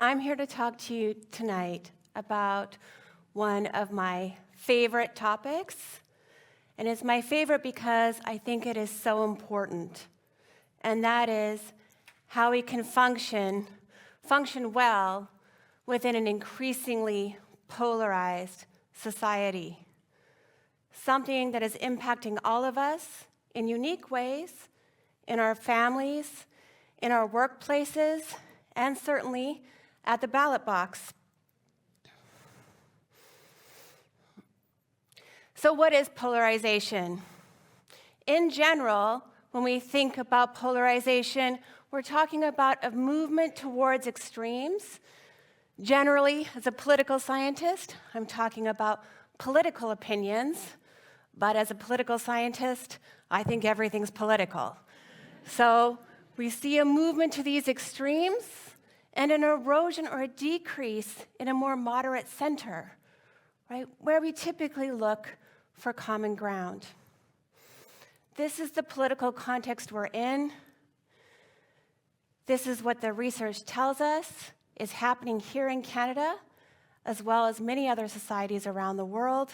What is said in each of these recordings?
I'm here to talk to you tonight about one of my favorite topics, and it's my favorite because I think it is so important, and that is how we can function well within an increasingly polarized society. Something that is impacting all of us in unique ways, in our families, in our workplaces, and certainly at the ballot box. So what is polarization? In general, when we think about polarization, we're talking about a movement towards extremes. Generally, as a political scientist, I'm talking about political opinions, but as a political scientist, I think everything's political. So we see a movement to these extremes and an erosion or a decrease in a more moderate center, right, where we typically look for common ground. This is the political context we're in. This is what the research tells us is happening here in Canada, as well as many other societies around the world,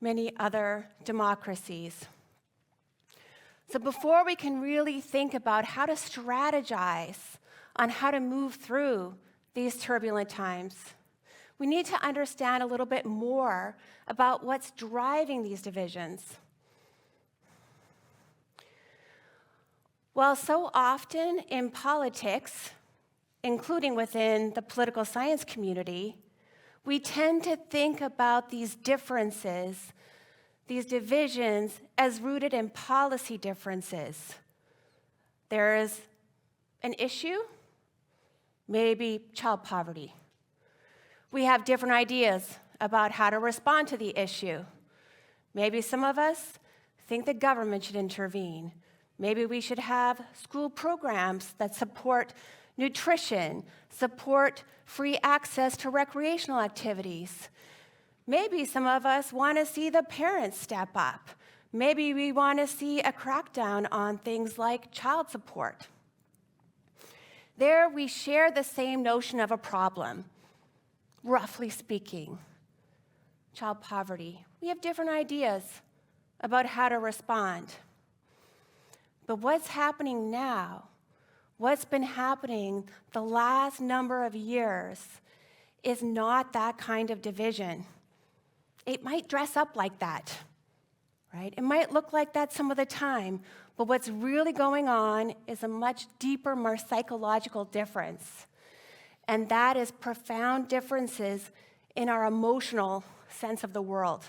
many other democracies. So before we can really think about how to strategize on how to move through these turbulent times, we need to understand a little bit more about what's driving these divisions. Well, so often in politics, including within the political science community, we tend to think about these differences, these divisions, as rooted in policy differences. There is an issue, maybe child poverty. We have different ideas about how to respond to the issue. Maybe some of us think the government should intervene. Maybe we should have school programs that support nutrition, support free access to recreational activities. Maybe some of us want to see the parents step up. Maybe we want to see a crackdown on things like child support. There we share the same notion of a problem, roughly speaking. Child poverty. We have different ideas about how to respond. But what's happening now, what's been happening the last number of years, is not that kind of division. It might dress up like that, right? It might look like that some of the time, but what's really going on is a much deeper, more psychological difference. And that is profound differences in our emotional sense of the world.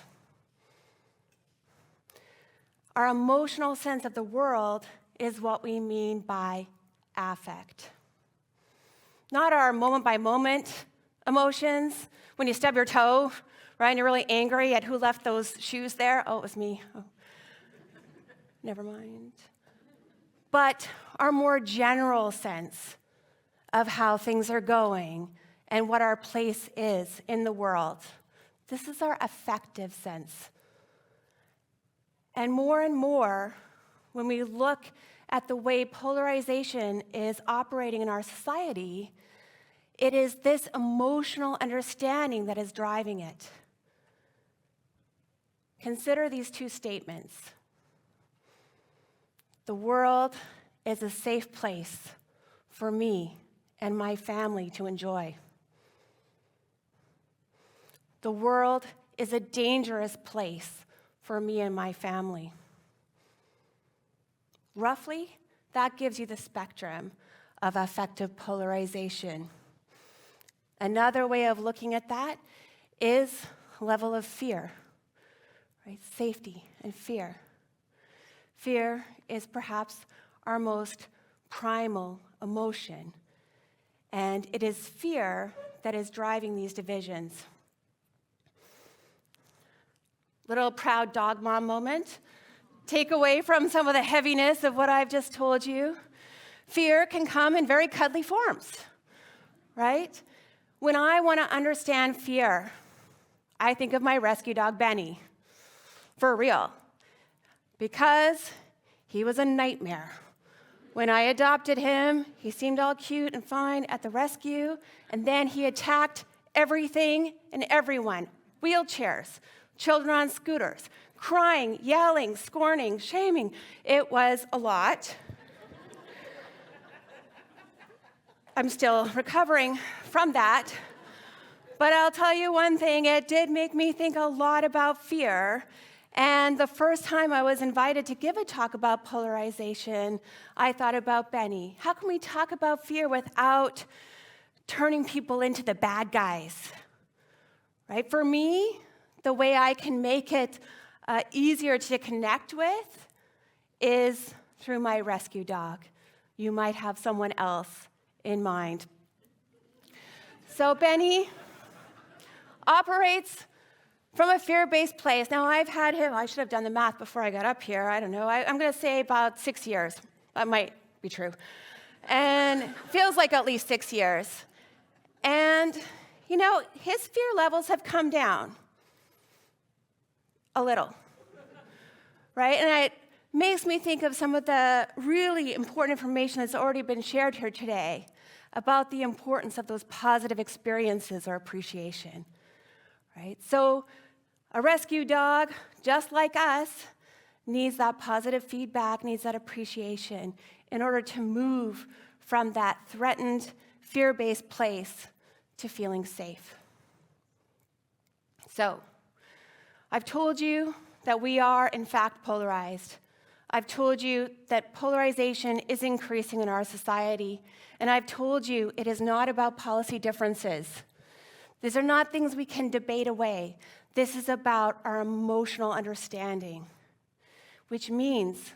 Our emotional sense of the world is what we mean by affect. Not our moment-by-moment emotions, when you stub your toe, right, and you're really angry at who left those shoes there. Oh, it was me. Oh. Never mind. But our more general sense of how things are going and what our place is in the world. This is our affective sense. And more, when we look at the way polarization is operating in our society, it is this emotional understanding that is driving it. Consider these two statements. The world is a safe place for me and my family to enjoy. The world is a dangerous place for me and my family. Roughly, that gives you the spectrum of affective polarization. Another way of looking at that is level of fear, right? Safety and fear. Fear is perhaps our most primal emotion, and it is fear that is driving these divisions. Little proud dog mom moment. Take away from some of the heaviness of what I've just told you. Fear can come in very cuddly forms, right? When I want to understand fear, I think of my rescue dog, Benny, for real, because he was a nightmare When I adopted him, he seemed all cute and fine at the rescue, and then he attacked everything and everyone. Wheelchairs, children on scooters, crying, yelling, scorning, shaming. It was a lot. I'm still recovering from that. But I'll tell you one thing, it did make me think a lot about fear. And the first time I was invited to give a talk about polarization, I thought about Benny. How can we talk about fear without turning people into the bad guys? Right? For me, the way I can make it easier to connect with is through my rescue dog. You might have someone else in mind. So Benny operates from a fear-based place. Now, I've had him, I should have done the math before I got up here. I don't know. I'm going to say about 6 years. That might be true. And feels like at least 6 years. And, you know, his fear levels have come down a little, right? And it makes me think of some of the really important information that's already been shared here today about the importance of those positive experiences or appreciation, right? So a rescue dog, just like us, needs that positive feedback, needs that appreciation in order to move from that threatened, fear-based place to feeling safe. So, I've told you that we are, in fact, polarized. I've told you that polarization is increasing in our society, and I've told you it is not about policy differences. These are not things we can debate away. This is about our emotional understanding, which means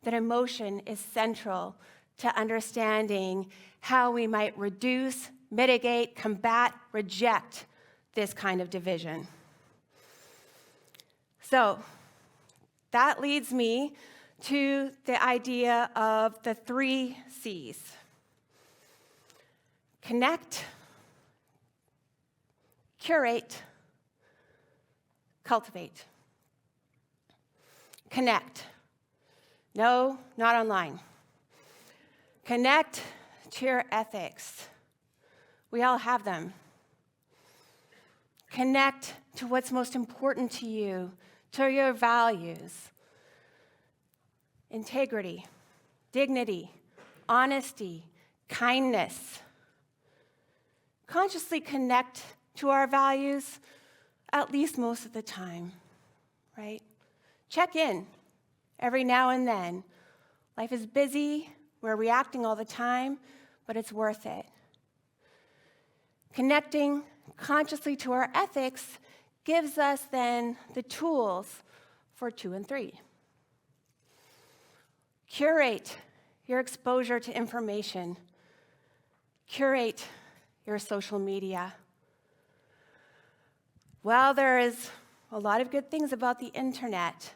that emotion is central to understanding how we might reduce, mitigate, combat, reject this kind of division. So that leads me to the idea of the 3 C's. Connect, curate, cultivate. Connect. No, not online. Connect to your ethics. We all have them. Connect to what's most important to you, to your values. Integrity, dignity, honesty, kindness. Consciously connect to our values at least most of the time, right? Check in every now and then. Life is busy, we're reacting all the time, but it's worth it. Connecting consciously to our ethics gives us then the tools for 2 and 3. Curate your exposure to information. Curate your social media. While there is a lot of good things about the internet,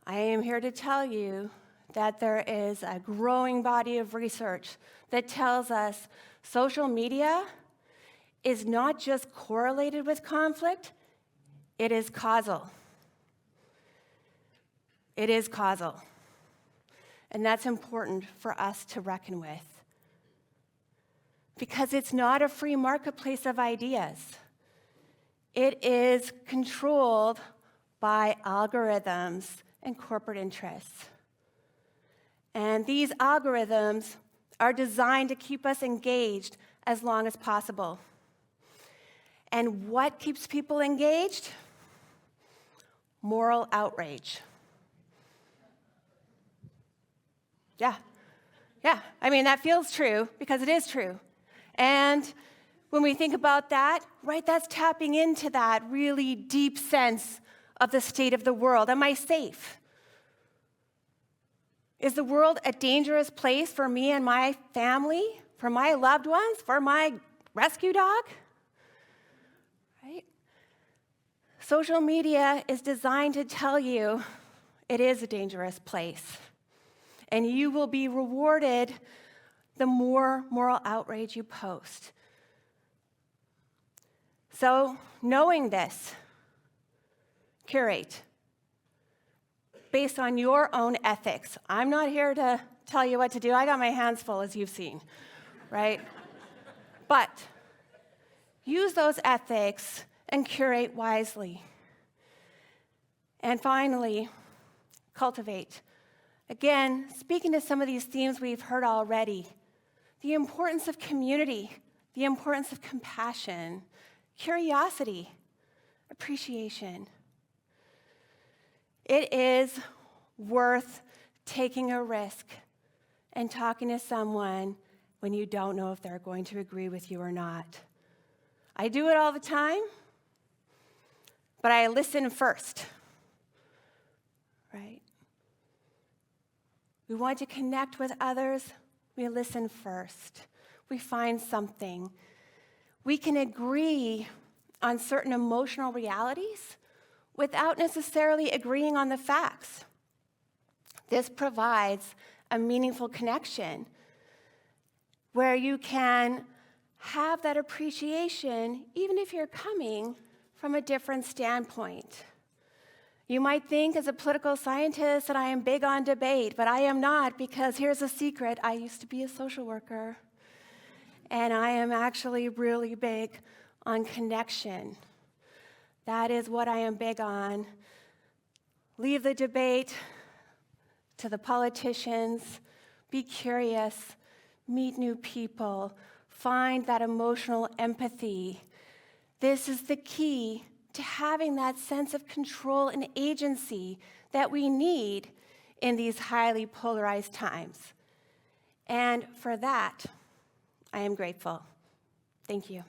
I am here to tell you that there is a growing body of research that tells us social media is not just correlated with conflict, it is causal. It is causal. And that's important for us to reckon with. Because it's not a free marketplace of ideas. It is controlled by algorithms and corporate interests. And these algorithms are designed to keep us engaged as long as possible. And what keeps people engaged? Moral outrage. Yeah. I mean, that feels true because it is true. And when we think about that, right, that's tapping into that really deep sense of the state of the world. Am I safe? Is the world a dangerous place for me and my family, for my loved ones, for my rescue dog? Right? Social media is designed to tell you it is a dangerous place. And you will be rewarded the more moral outrage you post. So, knowing this, curate based on your own ethics. I'm not here to tell you what to do. I got my hands full, as you've seen, right? But use those ethics and curate wisely. And finally, cultivate. Again, speaking to some of these themes we've heard already, the importance of community, the importance of compassion, curiosity, appreciation. It is worth taking a risk and talking to someone when you don't know if they're going to agree with you or not. I do it all the time, but I listen first, right? We want to connect with others, we listen first. We find something. We can agree on certain emotional realities without necessarily agreeing on the facts. This provides a meaningful connection where you can have that appreciation even if you're coming from a different standpoint. You might think as a political scientist that I am big on debate, but I am not, because here's a secret. I used to be a social worker, and I am actually really big on connection. That is what I am big on. Leave the debate to the politicians. Be curious. Meet new people. Find that emotional empathy. This is the key to having that sense of control and agency that we need in these highly polarized times. And for that, I am grateful. Thank you.